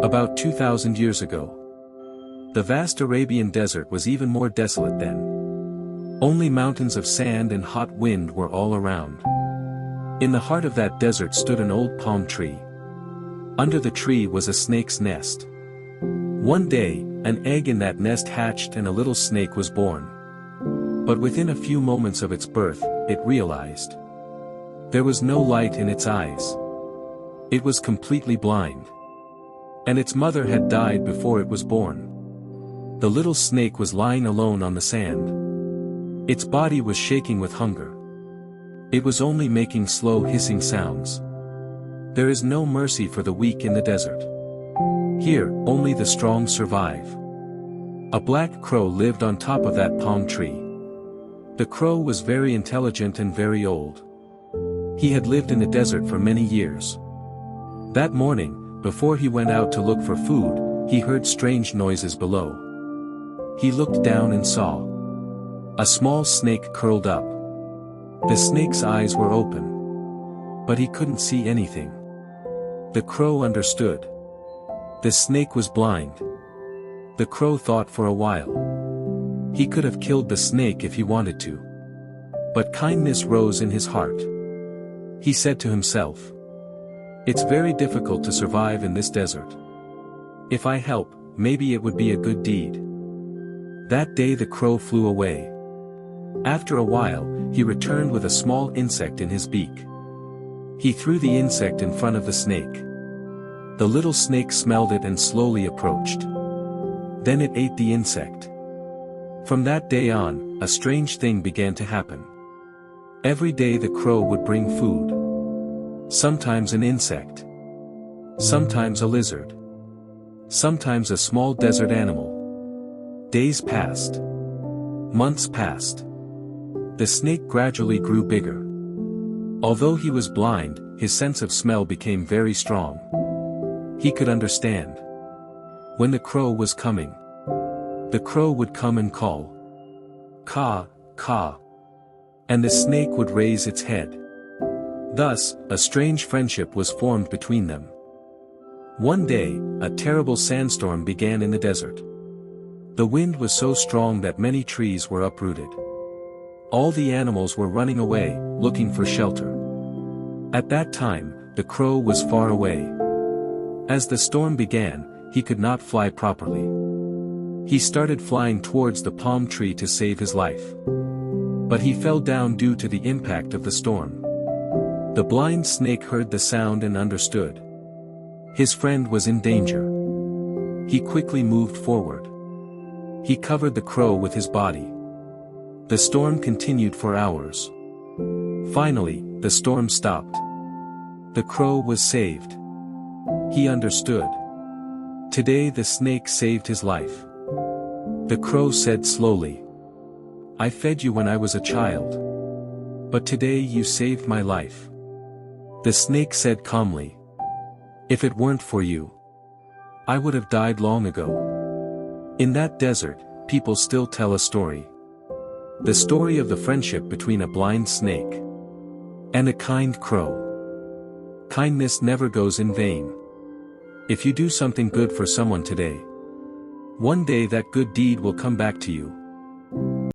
About 2,000 years ago. The vast Arabian desert was even more desolate then. Only mountains of sand and hot wind were all around. In the heart of that desert stood an old palm tree. Under the tree was a snake's nest. One day, an egg in that nest hatched and a little snake was born. But within a few moments of its birth, it realized. There was no light in its eyes. It was completely blind. And its mother had died before it was born. The little snake was lying alone on the sand. Its body was shaking with hunger. It was only making slow hissing sounds. There is no mercy for the weak in the desert. Here, only the strong survive. A black crow lived on top of that palm tree. The crow was very intelligent and very old. He had lived in the desert for many years. That morning, before he went out to look for food, he heard strange noises below. He looked down and saw a small snake curled up. The snake's eyes were open. But he couldn't see anything. The crow understood. The snake was blind. The crow thought for a while. He could have killed the snake if he wanted to. But kindness rose in his heart. He said to himself, "It's very difficult to survive in this desert. If I help, maybe it would be a good deed." That day the crow flew away. After a while, he returned with a small insect in his beak. He threw the insect in front of the snake. The little snake smelled it and slowly approached. Then it ate the insect. From that day on, a strange thing began to happen. Every day the crow would bring food. Sometimes an insect. Sometimes a lizard. Sometimes a small desert animal. Days passed. Months passed. The snake gradually grew bigger. Although he was blind, his sense of smell became very strong. He could understand. When the crow was coming, the crow would come and call. "Caw, caw." And the snake would raise its head. Thus, a strange friendship was formed between them. One day, a terrible sandstorm began in the desert. The wind was so strong that many trees were uprooted. All the animals were running away, looking for shelter. At that time, the crow was far away. As the storm began, he could not fly properly. He started flying towards the palm tree to save his life. But he fell down due to the impact of the storm. The blind snake heard the sound and understood. His friend was in danger. He quickly moved forward. He covered the crow with his body. The storm continued for hours. Finally, the storm stopped. The crow was saved. He understood. Today the snake saved his life. The crow said slowly, "I fed you when I was a child. But today you saved my life." The snake said calmly, "If it weren't for you, I would have died long ago." In that desert, people still tell a story. The story of the friendship between a blind snake and a kind crow. Kindness never goes in vain. If you do something good for someone today, one day that good deed will come back to you.